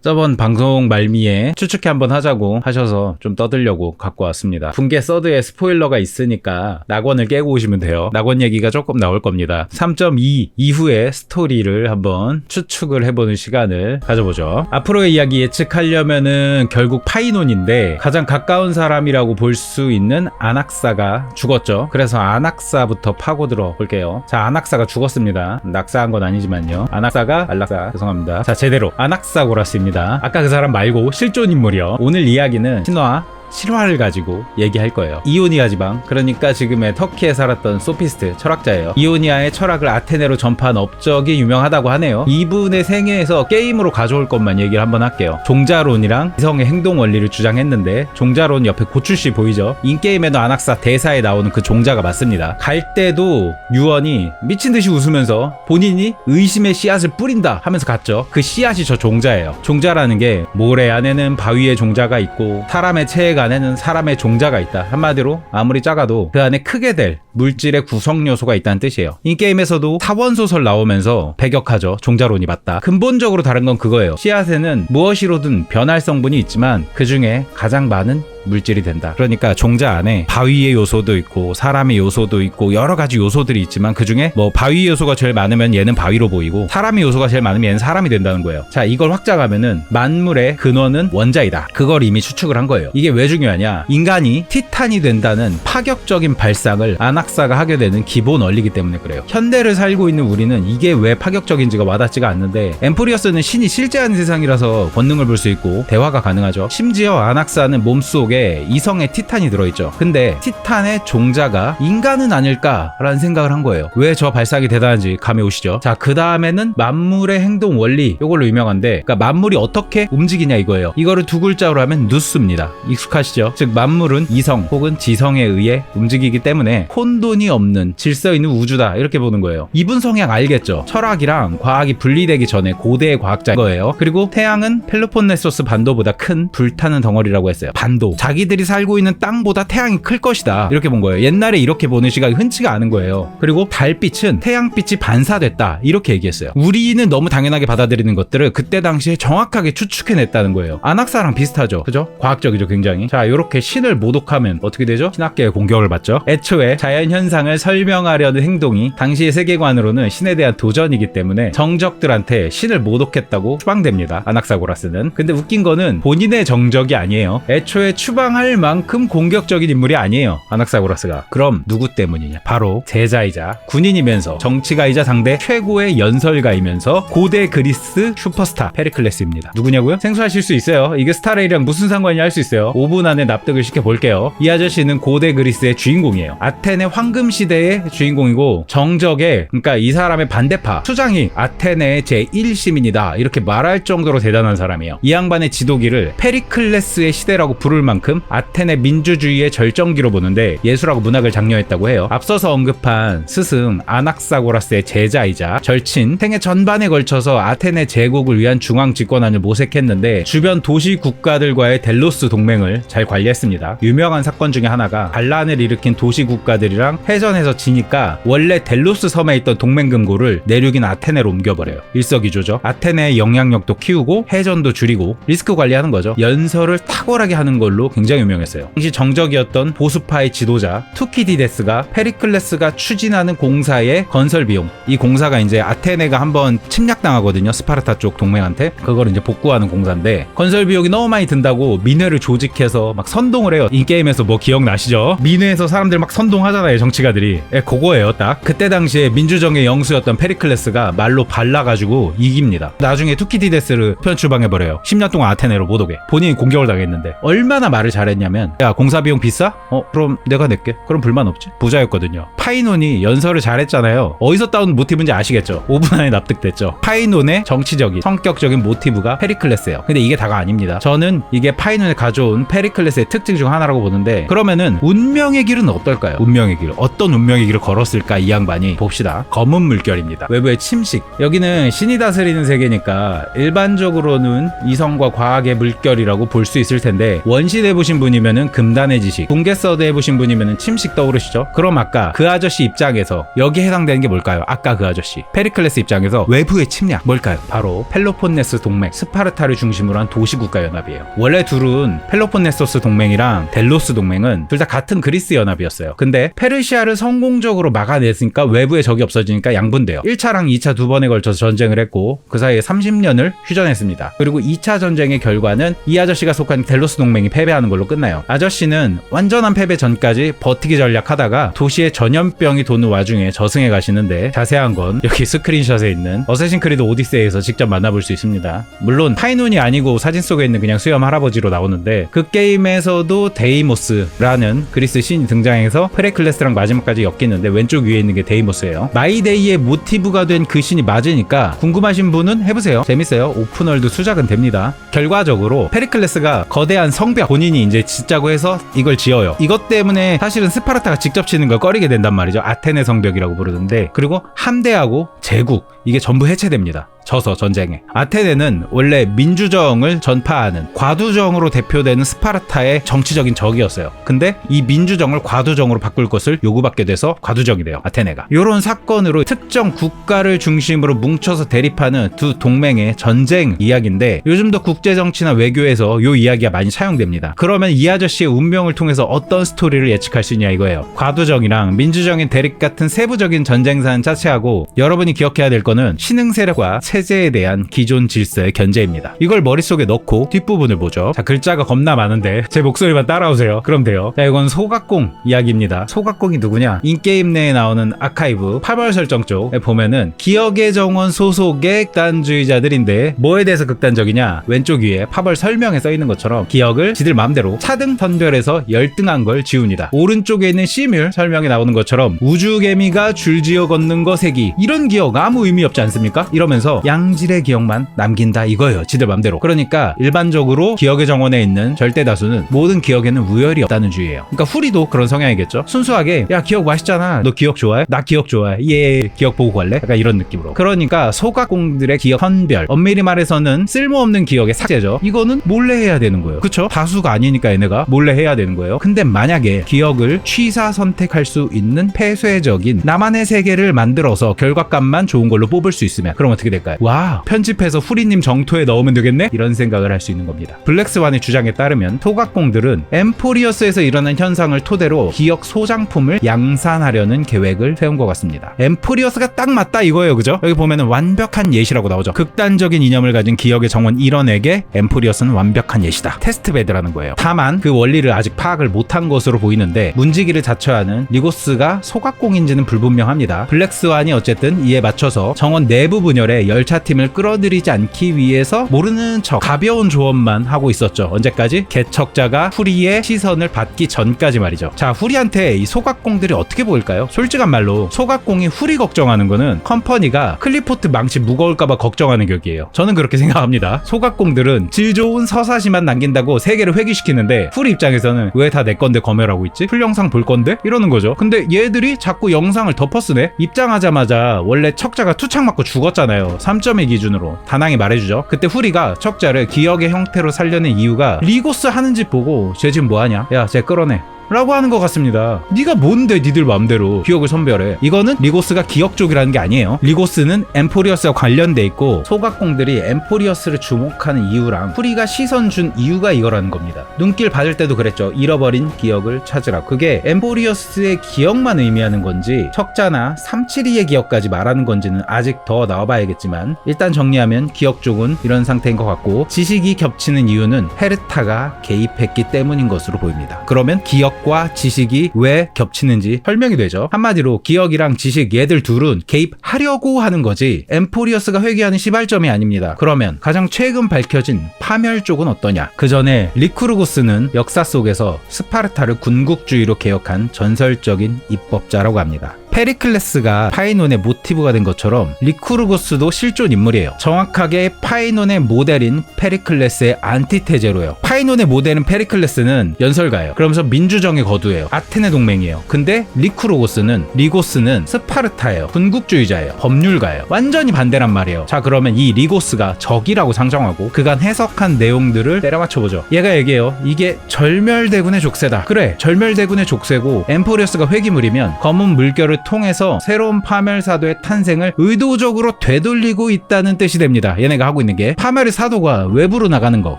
저번 방송 말미에 추측해 한번 하자고 하셔서 좀 떠들려고 갖고 왔습니다. 붕괴 서드에 스포일러가 있으니까 낙원을 깨고 오시면 돼요. 낙원 얘기가 조금 나올 겁니다. 3.2 이후의 스토리를 한번 추측을 해보는 시간을 가져보죠. 앞으로의 이야기 예측하려면은 결국 파이논인데 가장 가까운 사람이라고 볼 수 있는 아낙사가 죽었죠. 그래서 아낙사부터 파고들어 볼게요. 자, 아낙사가 죽었습니다. 낙사한 건 아니지만요. 아낙사가 안락사 죄송합니다. 자, 제대로 아낙사고라스입니다. 아까 그 사람 말고 실존 인물이요. 오늘 이야기는 신화 실화를 가지고 얘기할 거예요. 이오니아 지방, 그러니까 지금의 터키에 살았던 소피스트 철학자예요. 이오니아의 철학을 아테네로 전파한 업적이 유명하다고 하네요. 이분의 생애에서 게임으로 가져올 것만 얘기를 한번 할게요. 종자론이랑 이성의 행동 원리를 주장했는데, 종자론 옆에 고출시 보이죠? 인게임에도 아낙사 대사에 나오는 그 종자가 맞습니다. 갈 때도 유언이 미친듯이 웃으면서 본인이 의심의 씨앗을 뿌린다 하면서 갔죠. 그 씨앗이 저 종자예요. 종자라는 게 모래 안에는 바위의 종자가 있고 사람의 체액 안에는 사람의 종자가 있다. 한마디로 아무리 작아도 그 안에 크게 될 물질의 구성 요소가 있다는 뜻이에요. 인게임에서도 사원소설 나오면서 배격하죠. 종자론이 맞다. 근본적으로 다른 건 그거예요. 씨앗에는 무엇이로든 변할 성분이 있지만 그 중에 가장 많은 물질이 된다. 그러니까 종자 안에 바위의 요소도 있고 사람의 요소도 있고 여러 가지 요소들이 있지만 그 중에 뭐 바위 요소가 제일 많으면 얘는 바위로 보이고 사람의 요소가 제일 많으면 얘는 사람이 된다는 거예요. 자, 이걸 확장하면은 만물의 근원은 원자이다. 그걸 이미 추측을 한 거예요. 이게 왜 중요하냐? 인간이 티탄이 된다는 파격적인 발상을 아낙사가 하게 되는 기본 원리이기 때문에 그래요. 현대를 살고 있는 우리는 이게 왜 파격적인지가 와닿지가 않는데, 엠프리어스는 신이 실제하는 세상이라서 권능을 볼 수 있고 대화가 가능하죠. 심지어 아낙사는 몸속에 이성의 티탄이 들어있죠. 근데 티탄의 종자가 인간은 아닐까라는 생각을 한 거예요. 왜 저 발상이 대단한지 감이 오시죠? 자, 그 다음에는 만물의 행동 원리, 이걸로 유명한데, 그러니까 만물이 어떻게 움직이냐 이거예요. 이거를 두 글자로 하면 누스입니다. 익숙하시죠? 즉 만물은 이성 혹은 지성에 의해 움직이기 때문에 혼돈이 없는 질서 있는 우주다, 이렇게 보는 거예요. 이분 성향 알겠죠? 철학이랑 과학이 분리되기 전에 고대의 과학자인 거예요. 그리고 태양은 펠로폰네소스 반도보다 큰 불타는 덩어리라고 했어요. 반도, 자기들이 살고 있는 땅보다 태양이 클 것이다, 이렇게 본 거예요. 옛날에 이렇게 보는 시각이 흔치가 않은 거예요. 그리고 달빛은 태양빛이 반사됐다, 이렇게 얘기했어요. 우리는 너무 당연하게 받아들이는 것들을 그때 당시에 정확하게 추측해냈다는 거예요. 아낙사랑 비슷하죠, 그죠? 과학적이죠, 굉장히. 자, 이렇게 신을 모독하면 어떻게 되죠? 신학계의 공격을 받죠. 애초에 자연현상을 설명하려는 행동이 당시의 세계관으로는 신에 대한 도전이기 때문에 정적들한테 신을 모독했다고 추방됩니다, 아낙사고라스는. 근데 웃긴 거는 본인의 정적이 아니에요. 애초에 추방할 만큼 공격적인 인물이 아니에요, 아낙사고라스가. 그럼 누구 때문이냐? 바로 제자이자 군인이면서 정치가이자 당대 최고의 연설가이면서 고대 그리스 슈퍼스타 페리클레스입니다. 누구냐고요? 생소하실 수 있어요. 이게 스타레이랑 무슨 상관이냐 할 수 있어요. 5분 안에 납득을 시켜볼게요. 이 아저씨는 고대 그리스의 주인공이에요. 아테네 황금시대의 주인공이고, 정적의, 그러니까 이 사람의 반대파 수장이 아테네의 제1시민이다, 이렇게 말할 정도로 대단한 사람이에요. 이 양반의 지도기를 페리클레스의 시대라고 부를 만큼 아테네 민주주의의 절정기로 보는데 예술하고 문학을 장려했다고 해요. 앞서서 언급한 스승 아낙사고라스의 제자이자 절친, 생애 전반에 걸쳐서 아테네 제국을 위한 중앙 집권안을 모색했는데 주변 도시 국가들과의 델로스 동맹을 잘 관리했습니다. 유명한 사건 중에 하나가 반란을 일으킨 도시 국가들이랑 해전해서 지니까 원래 델로스 섬에 있던 동맹금고를 내륙인 아테네로 옮겨버려요. 일석이조죠. 아테네의 영향력도 키우고 해전도 줄이고 리스크 관리하는 거죠. 연설을 탁월하게 하는 걸로 굉장히 유명했어요. 당시 정적이었던 보수파의 지도자 투키디데스가 페리클레스가 추진하는 공사의 건설 비용, 이 공사가 이제 아테네가 한번 침략당하거든요, 스파르타 쪽 동맹한테. 그걸 이제 복구하는 공사인데 건설 비용이 너무 많이 든다고 민회를 조직해서 막 선동을 해요. 인게임에서 뭐 기억나시죠? 민회에서 사람들 막 선동하잖아요, 정치가들이. 그거예요. 딱 그때 당시에 민주정의 영수였던 페리클레스가 말로 발라가지고 이깁니다. 나중에 투키디데스를 편출방해버려요. 10년 동안 아테네로 못 오게. 본인이 공격을 당했는데 얼마나 말을 잘했냐면, 야, 공사 비용 비싸? 그럼 내가 낼게. 그럼 불만 없지? 부자였거든요. 파이논이 연설을 잘했잖아요. 어디서 따온 모티브인지 아시겠죠? 5분 안에 납득됐죠? 파이논의 정치적인 성격적인 모티브가 페리클레스예요. 근데 이게 다가 아닙니다. 저는 이게 파이논이 가져온 페리클레스의 특징 중 하나라고 보는데, 그러면은 운명의 길은 어떨까요? 운명의 운명의 길, 어떤 운명의 길을 걸었을까 이 양반이. 봅시다. 검은 물결입니다. 외부의 침식. 여기는 신이 다스리는 세계니까 일반적으로는 이성과 과학의 물결이라고 볼 수 있을 텐데, 원신 해보신 분이면은 금단의 지식, 붕괴 서드 해보신 분이면은 침식 떠오르시죠? 그럼 아까 그 아저씨 입장에서 여기에 해당되는 게 뭘까요? 아까 그 아저씨 페리클레스 입장에서 외부의 침략 뭘까요? 바로 펠로폰네스 동맹, 스파르타를 중심으로 한 도시국가연합이에요. 원래 둘은 펠로폰네소스 동맹이랑 델로스 동맹은 둘 다 같은 그리스 연합이었어요. 근데 페르시아를 성공적으로 막아냈으니까 외부에 적이 없어지니까 양분돼요. 1차랑 2차 두 번에 걸쳐서 전쟁을 했고 그 사이에 30년을 휴전했습니다. 그리고 2차 전쟁의 결과는 이 아저씨가 속한 델로스 동맹이 패배하는 걸로 끝나요. 아저씨는 완전한 패배 전까지 버티기 전략하다가 도시에 전염병이 도는 와중에 저승에 가시는데, 자세한 건 여기 스크린샷에 있는 어쌔신 크리드 오디세이에서 직접 만나볼 수 있습니다. 물론 파이눈이 아니고 사진 속에 있는 그냥 수염 할아버지로 나오는데, 그 게임에서도 데이모스라는 그리스 신이 등장해서 페레클레스랑 마지막까지 엮이는데 왼쪽 위에 있는 게 데이모스예요. 마이데이의 모티브가 된 그 신이 맞으니까 궁금하신 분은 해보세요. 재밌어요. 오픈월드 수작은 됩니다. 결과적으로 페리클레스가 거대한 성벽, 본인이 이제 짓자고 해서 이걸 지어요. 이것 때문에 사실은 스파르타가 직접 치는 걸 꺼리게 된단 말이죠. 아테네 성벽이라고 부르는데, 그리고 함대하고 제국 이게 전부 해체됩니다. 져서 전쟁에. 아테네는 원래 민주정을 전파하는 과두정으로 대표되는 스파르타의 정치적인 적이었어요. 근데 이 민주정을 과두정으로 바꿀 것을 요구받게 돼서 과두정이 돼요. 아테네가. 이런 사건으로 특정 국가를 중심으로 뭉쳐서 대립하는 두 동맹의 전쟁 이야기인데, 요즘도 국제정치나 외교에서 이 이야기가 많이 사용됩니다. 그러면 이 아저씨의 운명을 통해서 어떤 스토리를 예측할 수 있냐 이거예요. 과두정이랑 민주정의 대립 같은 세부적인 전쟁사는 차치하고 여러분이 기억해야 될 거는 신흥 세력과 체제에 대한 기존 질서의 견제입니다. 이걸 머릿속에 넣고 뒷부분을 보죠. 자, 글자가 겁나 많은데 제 목소리만 따라오세요. 그럼 돼요. 자, 이건 소각공 이야기입니다. 소각공이 누구냐? 인게임 내에 나오는 아카이브 8월 설정 쪽에 보면은 기억의 정원 소속의 극단주의자들인데, 뭐에 대해서 극단적이냐? 왼쪽 위에 파벌 설명에 써있는 것처럼 기억을 지들 마음대로 차등 선별해서 열등한 걸 지웁니다. 오른쪽에 있는 시뮬 설명에 나오는 것처럼 우주개미가 줄지어 걷는 거 세기, 이런 기억 아무 의미 없지 않습니까? 이러면서 양질의 기억만 남긴다 이거예요. 지들 맘대로. 그러니까 일반적으로 기억의 정원에 있는 절대 다수는 모든 기억에는 우열이 없다는 주의예요. 그러니까 후리도 그런 성향이겠죠. 순수하게 야 기억 맛있잖아, 너 기억 좋아해? 나 기억 좋아해. 예, 기억 보고 갈래? 약간 이런 느낌으로. 그러니까 소각공들의 기억 선별, 엄밀히 말해서는 쓸모없는 기억의 삭제죠. 이거는 몰래 해야 되는 거예요. 그쵸? 다수가 아니니까 얘네가 몰래 해야 되는 거예요. 근데 만약에 기억을 취사 선택할 수 있는 폐쇄적인 나만의 세계를 만들어서 결과값만 좋은 걸로 뽑을 수 있으면 그럼 어떻게 될까요? 와, 편집해서 후리님 정토에 넣으면 되겠네? 이런 생각을 할 수 있는 겁니다. 블랙스완의 주장에 따르면 소각공들은 엠포리어스에서 일어난 현상을 토대로 기억 소장품을 양산하려는 계획을 세운 것 같습니다. 엠포리어스가 딱 맞다 이거예요. 그죠? 여기 보면은 완벽한 예시라고 나오죠. 극단적인 이념을 가진 기억의 정원 1원에게 엠포리어스는 완벽한 예시다. 테스트베드라는 거예요. 다만 그 원리를 아직 파악을 못한 것으로 보이는데, 문지기를 자처하는 리고스가 소각공인지는 불분명합니다. 블랙스완이 어쨌든 이에 맞춰서 정원 내부 분열에 열차팀을 끌어들이지 않기 위해서 모르는 척 가벼운 조언만 하고 있었죠. 언제까지? 개척자가 후리의 시선을 받기 전까지 말이죠. 자, 후리한테 이 소각공들이 어떻게 보일까요? 솔직한 말로 소각공이 후리 걱정하는 거는 컴퍼니가 클리포트 망치 무거울까봐 걱정하는 격이에요. 저는 그렇게 생각합니다. 소각공들은 질 좋은 서사시만 남긴다고 세계를 회귀시키는데, 후리 입장에서는 왜 다 내 건데 검열하고 있지? 풀 영상 볼 건데? 이러는 거죠. 근데 얘들이 자꾸 영상을 덮어쓰네? 입장하자마자 원래 척자가 투창 맞고 죽었잖아요. 3.2 기준으로 다낭이 말해주죠. 그때 후리가 척자를 기억의 형태로 살려낸 이유가 리고스 하는 짓 보고 쟤 지금 뭐하냐? 야, 쟤 끌어내 라고 하는 것 같습니다. 네가 뭔데 니들 맘대로 기억을 선별해. 이거는 리고스가 기억 쪽이라는 게 아니에요. 리고스는 엠포리어스와 관련돼 있고, 소각공들이 엠포리어스를 주목하는 이유랑 후리가 시선 준 이유가 이거라는 겁니다. 눈길 받을 때도 그랬죠. 잃어버린 기억을 찾으라. 그게 엠포리어스의 기억만 의미하는 건지 척자나 372의 기억까지 말하는 건지는 아직 더 나와봐야겠지만, 일단 정리하면 기억 쪽은 이런 상태인 것 같고, 지식이 겹치는 이유는 헤르타가 개입했기 때문인 것으로 보입니다. 그러면 기억 과 지식이 왜 겹치는지 설명이 되죠. 한마디로 기억이랑 지식, 얘들 둘은 개입하려고 하는 거지 엠포리어스가 회귀하는 시발점이 아닙니다. 그러면 가장 최근 밝혀진 파멸 쪽은 어떠냐? 그 전에 리쿠르구스는 역사 속에서 스파르타를 군국주의로 개혁한 전설적인 입법자라고 합니다. 페리클레스가 파이논의 모티브가 된 것처럼 리쿠르고스도 실존 인물이에요. 정확하게 파이논의 모델인 페리클레스의 안티테제로요. 파이논의 모델인 페리클레스는 연설가예요. 그러면서 민주정의 거두예요. 아테네 동맹이에요. 근데 리고스는 스파르타예요. 군국주의자예요. 법률가예요. 완전히 반대란 말이에요. 자, 그러면 이 리고스가 적이라고 상정하고 그간 해석한 내용들을 때려 맞춰보죠. 얘가 얘기해요. 이게 절멸대군의 족쇄다. 그래, 절멸대군의 족쇄고 엠포리어스가 회기물이면 검은 물결을 통해서 새로운 파멸사도의 탄생을 의도적으로 되돌리고 있다는 뜻이 됩니다. 얘네가 하고 있는 게 파멸의 사도가 외부로 나가는 것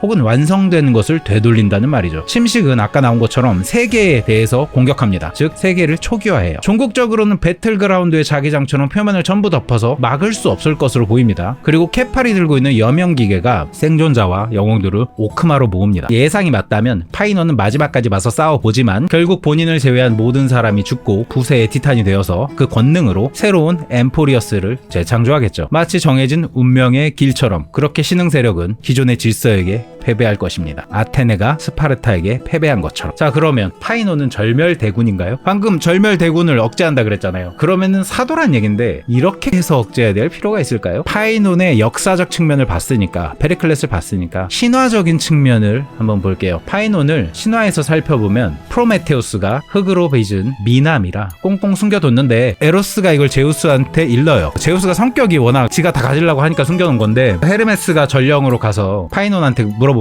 혹은 완성되는 것을 되돌린다는 말이죠. 침식은 아까 나온 것처럼 세계에 대해서 공격합니다. 즉 세계를 초기화해요. 종국적으로는 배틀그라운드의 자기장처럼 표면을 전부 덮어서 막을 수 없을 것으로 보입니다. 그리고 케팔이 들고 있는 여명기계가 생존자와 영웅들을 오크마로 모읍니다. 예상이 맞다면 파이논은 마지막까지 맞서 싸워보지만 결국 본인을 제외한 모든 사람이 죽고 부세의 티탄이 되어서 그 권능으로 새로운 엠포리어스를 재창조하겠죠. 마치 정해진 운명의 길처럼 그렇게 신흥 세력은 기존의 질서에게 패배할 것입니다. 아테네가 스파르타에게 패배한 것처럼. 자, 그러면 파이논은 절멸대군인가요? 방금 절멸대군을 억제한다 그랬잖아요. 그러면은 사도란 얘긴데 이렇게 해서 억제해야 될 필요가 있을까요? 파이논의 역사적 측면을 봤으니까, 페리클레스를 봤으니까 신화적인 측면을 한번 볼게요. 파이논을 신화에서 살펴보면 프로메테우스가 흙으로 빚은 미남이라 꽁꽁 숨겨뒀는데 에로스가 이걸 제우스한테 일러요. 제우스가 성격이 워낙 지가 다 가지려고 하니까 숨겨놓은 건데 헤르메스가 전령으로 가서 파이논한테 물어봅니다.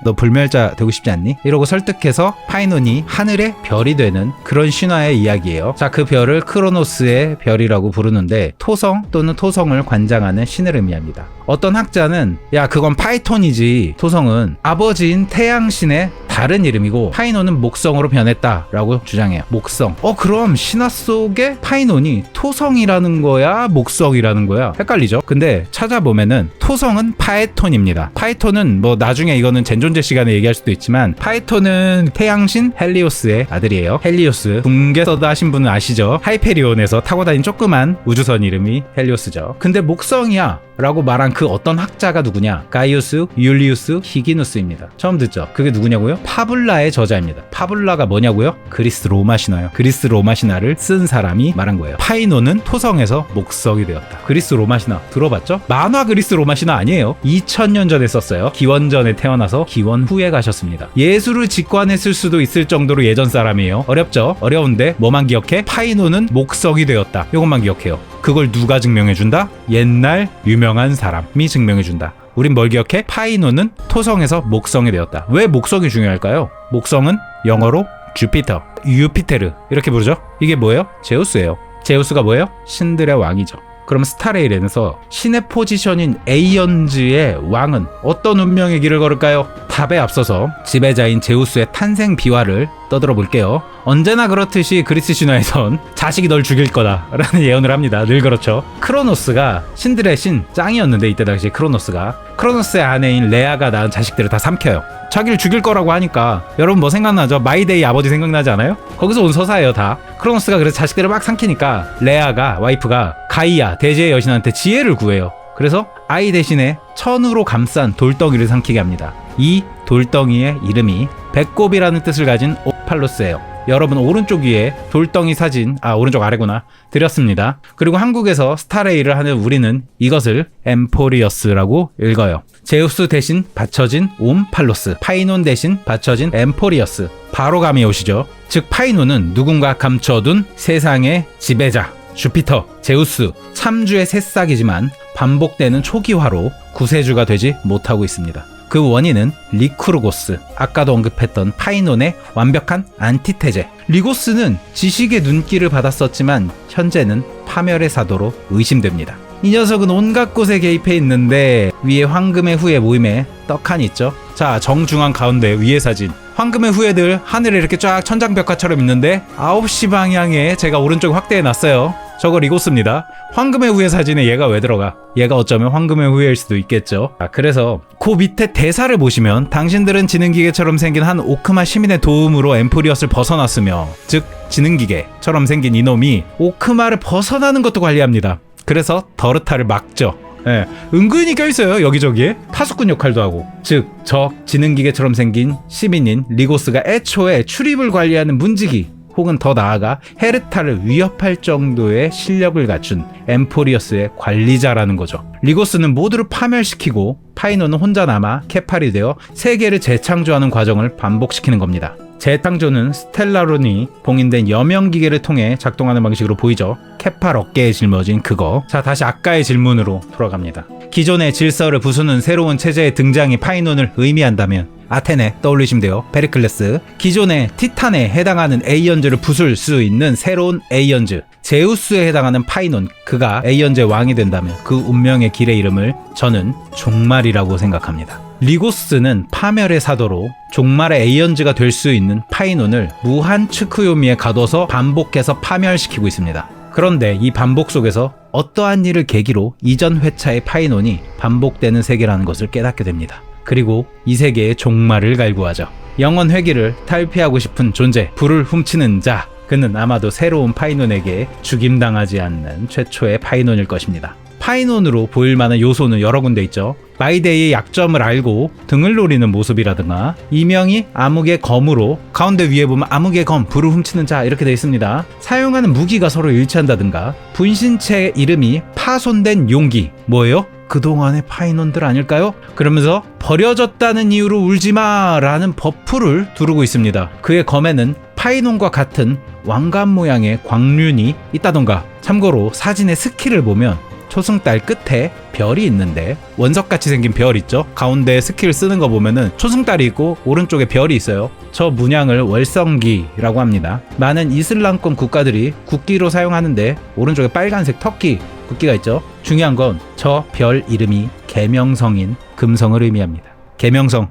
너 불멸자 되고 싶지 않니? 이러고 설득해서 파이논이 하늘의 별이 되는 그런 신화의 이야기예요. 자, 그 별을 크로노스의 별이라고 부르는데 토성 또는 토성을 관장하는 신을 의미합니다. 어떤 학자는 야, 그건 파이톤이지, 토성은 아버지인 태양신의 다른 이름이고 파이논은 목성으로 변했다라고 주장해요. 목성. 그럼 신화 속에 파이논이 토성이라는 거야, 목성이라는 거야? 헷갈리죠? 근데 찾아보면은 토성은 파에톤입니다. 파이톤은 뭐 나중에 이거는 젠존제 시간에 얘기할 수도 있지만 파이톤은 태양신 헬리오스의 아들이에요. 헬리오스. 붕괴 서드 하신 분은 아시죠? 하이페리온에서 타고 다닌 조그만 우주선 이름이 헬리오스죠. 근데 목성이야 라고 말한 그 어떤 학자가 누구냐? 가이우스 율리우스 히기누스입니다. 처음 듣죠? 그게 누구냐고요? 파블라의 저자입니다. 파블라가 뭐냐고요? 그리스 로마 신화요. 그리스 로마 신화를 쓴 사람이 말한 거예요. 파이논은 토성에서 목성이 되었다. 그리스 로마 신화 들어봤죠? 만화 그리스 로마 신화 아니에요. 2000년 전에 썼어요. 기원전에 태어나서 기원 후에 가셨습니다. 예술을 직관했을 수도 있을 정도로 예전 사람이에요. 어렵죠? 어려운데 뭐만 기억해? 파이논은 목성이 되었다. 이것만 기억해요. 그걸 누가 증명해준다? 옛날 유명한 사람이 증명해준다. 우린 뭘 기억해? 파이논은 토성에서 목성이 되었다. 왜 목성이 중요할까요? 목성은 영어로 주피터, 유피테르 이렇게 부르죠? 이게 뭐예요? 제우스예요. 제우스가 뭐예요? 신들의 왕이죠. 그럼 스타레일에서 신의 포지션인 에이언즈의 왕은 어떤 운명의 길을 걸을까요? 답에 앞서서 지배자인 제우스의 탄생 비화를 떠들어 볼게요. 언제나 그렇듯이 그리스 신화에선 자식이 널 죽일 거다 라는 예언을 합니다. 늘 그렇죠. 크로노스가 신들의 신 짱이었는데 이때 당시 크로노스의 아내인 레아가 낳은 자식들을 다 삼켜요. 자기를 죽일 거라고 하니까 여러분 뭐 생각나죠? 마이데이 아버지 생각나지 않아요? 거기서 온 서사예요 다. 크로노스가 그래서 자식들을 막 삼키니까 레아가, 와이프가 가이아 대제의 여신한테 지혜를 구해요. 그래서 아이 대신에 천으로 감싼 돌덩이를 삼키게 합니다. 이 돌덩이의 이름이 배꼽이라는 뜻을 가진 오팔로스예요. 여러분 오른쪽 위에 돌덩이 사진, 오른쪽 아래구나, 드렸습니다. 그리고 한국에서 스타레이를 하는 우리는 이것을 엠포리어스라고 읽어요. 제우스 대신 받쳐진 옴팔로스, 파이논 대신 받쳐진 엠포리어스. 바로 감이 오시죠? 즉 파이논은 누군가 감춰둔 세상의 지배자, 주피터, 제우스, 참주의 새싹이지만 반복되는 초기화로 구세주가 되지 못하고 있습니다. 그 원인은 리쿠르고스, 아까도 언급했던 파이논의 완벽한 안티테제. 리고스는 지식의 눈길을 받았었지만 현재는 파멸의 사도로 의심됩니다. 이 녀석은 온갖 곳에 개입해 있는데 위에 황금의 후예 모임에 떡하니 있죠. 자, 정중앙 가운데 위에 사진, 황금의 후예들 하늘에 이렇게 쫙 천장벽화처럼 있는데 9시 방향에 제가 오른쪽 확대해 놨어요. 저거 리고스입니다. 황금의 후예 사진에 얘가 왜 들어가? 얘가 어쩌면 황금의 후예일 수도 있겠죠. 그래서 그 밑에 대사를 보시면 당신들은 지능기계처럼 생긴 한 오크마 시민의 도움으로 엠포리어스를 벗어났으며, 즉 지능기계처럼 생긴 이놈이 오크마를 벗어나는 것도 관리합니다. 그래서 더르타를 막죠. 예, 은근히 껴있어요 여기저기에. 파수꾼 역할도 하고. 즉 저 지능기계처럼 생긴 시민인 리고스가 애초에 출입을 관리하는 문지기, 혹은 더 나아가 헤르타를 위협할 정도의 실력을 갖춘 엠포리어스의 관리자라는 거죠. 리고스는 모두를 파멸시키고 파이논은 혼자 남아 케팔이 되어 세계를 재창조하는 과정을 반복시키는 겁니다. 재창조는 스텔라론이 봉인된 여명기계를 통해 작동하는 방식으로 보이죠. 케팔 어깨에 짊어진 그거. 자, 다시 아까의 질문으로 돌아갑니다. 기존의 질서를 부수는 새로운 체제의 등장이 파이논을 의미한다면 아테네 떠올리시면 돼요. 페리클레스. 기존의 티탄에 해당하는 에이언즈를 부술 수 있는 새로운 에이언즈, 제우스에 해당하는 파이논, 그가 에이언즈의 왕이 된다면 그 운명의 길의 이름을 저는 종말이라고 생각합니다. 리고스는 파멸의 사도로 종말의 에이언즈가 될 수 있는 파이논을 무한 츠쿠요미에 가둬서 반복해서 파멸시키고 있습니다. 그런데 이 반복 속에서 어떠한 일을 계기로 이전 회차의 파이논이 반복되는 세계라는 것을 깨닫게 됩니다. 그리고 이 세계의 종말을 갈구하죠. 영원 회귀를 탈피하고 싶은 존재, 불을 훔치는 자, 그는 아마도 새로운 파이논에게 죽임당하지 않는 최초의 파이논일 것입니다. 파이논으로 보일 만한 요소는 여러 군데 있죠. 마이데이의 약점을 알고 등을 노리는 모습이라든가, 이명이 암흑의 검으로 가운데 위에 보면 암흑의 검, 불을 훔치는 자 이렇게 되어 있습니다. 사용하는 무기가 서로 일치한다든가, 분신체의 이름이 파손된 용기, 뭐예요? 그동안의 파이논들 아닐까요? 그러면서 버려졌다는 이유로 울지마 라는 버프를 두르고 있습니다. 그의 검에는 파이논과 같은 왕관 모양의 광륜이 있다던가, 참고로 사진의 스킬을 보면 초승달 끝에 별이 있는데 원석같이 생긴 별 있죠? 가운데 스킬 쓰는 거 보면은 초승달이 있고 오른쪽에 별이 있어요. 저 문양을 월성기라고 합니다. 많은 이슬람권 국가들이 국기로 사용하는데 오른쪽에 빨간색 터키 국기가 있죠? 중요한 건 저 별 이름이 계명성인 금성을 의미합니다. 계명성.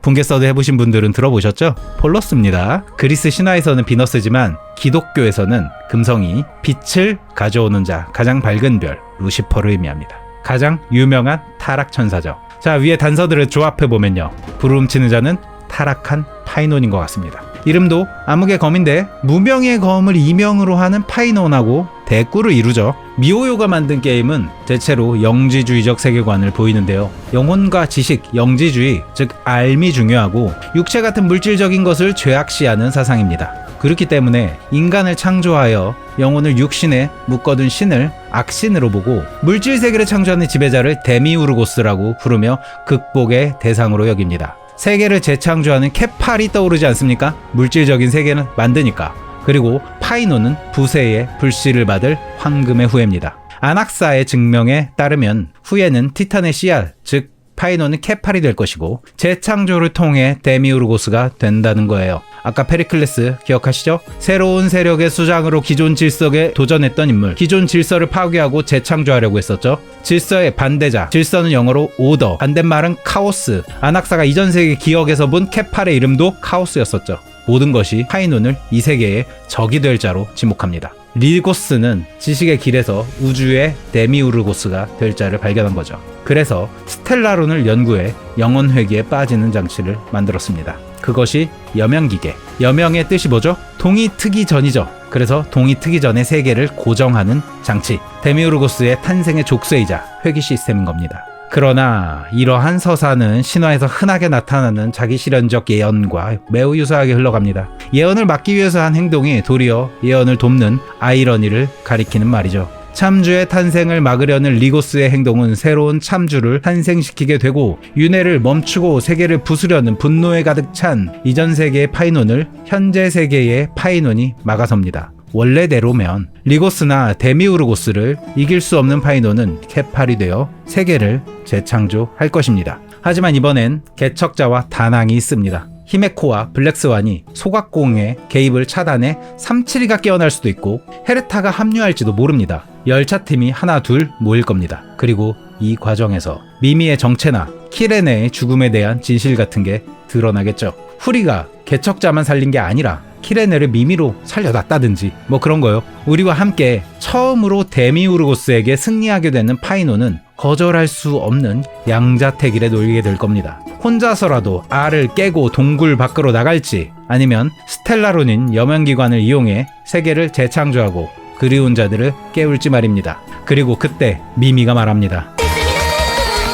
붕괴서드 해보신 분들은 들어보셨죠? 폴러스입니다. 그리스 신화에서는 비너스지만 기독교에서는 금성이 빛을 가져오는 자, 가장 밝은 별, 루시퍼를 의미합니다. 가장 유명한 타락천사죠. 자, 위에 단서들을 조합해보면요, 불을 훔치는 자는 타락한 파이논인 것 같습니다. 이름도 암흑의 검인데 무명의 검을 이명으로 하는 파이논하고 대꾸를 이루죠. 미호요가 만든 게임은 대체로 영지주의적 세계관을 보이는데요. 영혼과 지식, 영지주의, 즉 알미 중요하고 육체 같은 물질적인 것을 죄악시하는 사상입니다. 그렇기 때문에 인간을 창조하여 영혼을 육신에 묶어둔 신을 악신으로 보고 물질 세계를 창조하는 지배자를 데미우르고스라고 부르며 극복의 대상으로 여깁니다. 세계를 재창조하는 케팔이 떠오르지 않습니까? 물질적인 세계는 만드니까. 그리고 파이논은 부세의 불씨를 받을 황금의 후예입니다. 아낙사의 증명에 따르면 후예는 티탄의 씨앗, 즉 파이논은 케팔이 될 것이고 재창조를 통해 데미우르고스가 된다는 거예요. 아까 페리클레스 기억하시죠? 새로운 세력의 수장으로 기존 질서에 도전했던 인물, 기존 질서를 파괴하고 재창조하려고 했었죠. 질서의 반대자, 질서는 영어로 오더, 반대말은 카오스. 아낙사가 이전 세계 기억에서 본 케팔의 이름도 카오스였었죠. 모든 것이 파이논을 이 세계의 적이 될 자로 지목합니다. 리고스는 지식의 길에서 우주의 데미우르고스가 될 자를 발견한 거죠. 그래서 스텔라론을 연구해 영원 회귀에 빠지는 장치를 만들었습니다. 그것이 여명기계. 여명의 뜻이 뭐죠? 동이 트기 전이죠. 그래서 동이 트기 전의 세계를 고정하는 장치. 데미우르고스의 탄생의 족쇄이자 회귀 시스템인 겁니다. 그러나 이러한 서사는 신화에서 흔하게 나타나는 자기실현적 예언과 매우 유사하게 흘러갑니다. 예언을 막기 위해서 한 행동이 도리어 예언을 돕는 아이러니를 가리키는 말이죠. 참주의 탄생을 막으려는 리고스의 행동은 새로운 참주를 탄생시키게 되고, 윤회를 멈추고 세계를 부수려는 분노에 가득 찬 이전 세계의 파이논을 현재 세계의 파이논이 막아섭니다. 원래대로면 리고스나 데미우르고스를 이길 수 없는 파이논은 케팔이 되어 세계를 재창조할 것입니다. 하지만 이번엔 개척자와 다낭이 있습니다. 히메코와 블랙스완이 소각공의 개입을 차단해 372가 깨어날 수도 있고 헤르타가 합류할지도 모릅니다. 열차팀이 하나 둘 모일 겁니다. 그리고 이 과정에서 미미의 정체나 키레네의 죽음에 대한 진실 같은 게 드러나겠죠. 후리가 개척자만 살린 게 아니라 키레네를 미미로 살려놨다든지 뭐 그런 거요. 우리와 함께 처음으로 데미우르고스에게 승리하게 되는 파이논은 거절할 수 없는 양자택일에 놓이게 될 겁니다. 혼자서라도 알을 깨고 동굴 밖으로 나갈지, 아니면 스텔라론인 여명기관을 이용해 세계를 재창조하고 그리운 자들을 깨울지 말입니다. 그리고 그때 미미가 말합니다.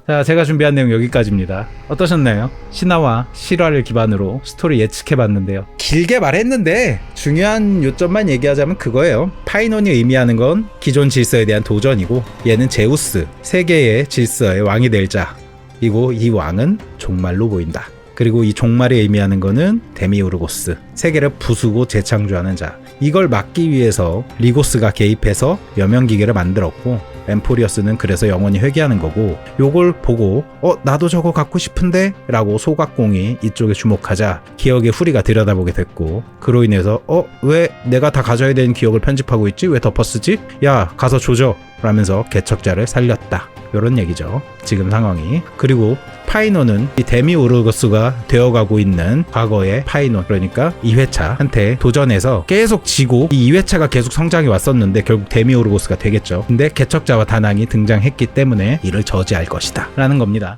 자, 제가 준비한 내용 여기까지입니다. 어떠셨나요? 신화와 실화를 기반으로 스토리 예측해봤는데요. 길게 말했는데 중요한 요점만 얘기하자면 그거예요. 파이논이 의미하는 건 기존 질서에 대한 도전이고, 얘는 제우스, 세계의 질서의 왕이 될 자이고, 이 왕은 종말로 보인다. 그리고 이 종말이 의미하는 거는 데미우르고스, 세계를 부수고 재창조하는 자. 이걸 막기 위해서 리고스가 개입해서 여명기계를 만들었고, 엠포리어스는 그래서 영원히 회귀하는 거고, 요걸 보고 나도 저거 갖고 싶은데? 라고 소각공이 이쪽에 주목하자 기억의 후리가 들여다보게 됐고, 그로 인해서 왜 내가 다 가져야 되는 기억을 편집하고 있지? 왜 덮어쓰지? 야, 가서 조져! 라면서 개척자를 살렸다. 요런 얘기죠, 지금 상황이. 그리고 파이논은 이 데미우르고스가 되어가고 있는 과거의 파이논, 그러니까 2회차한테 도전해서 계속 지고, 이 2회차가 계속 성장해 왔었는데 결국 데미우르고스가 되겠죠. 근데 개척자와 다낭이 등장했기 때문에 이를 저지할 것이다 라는 겁니다.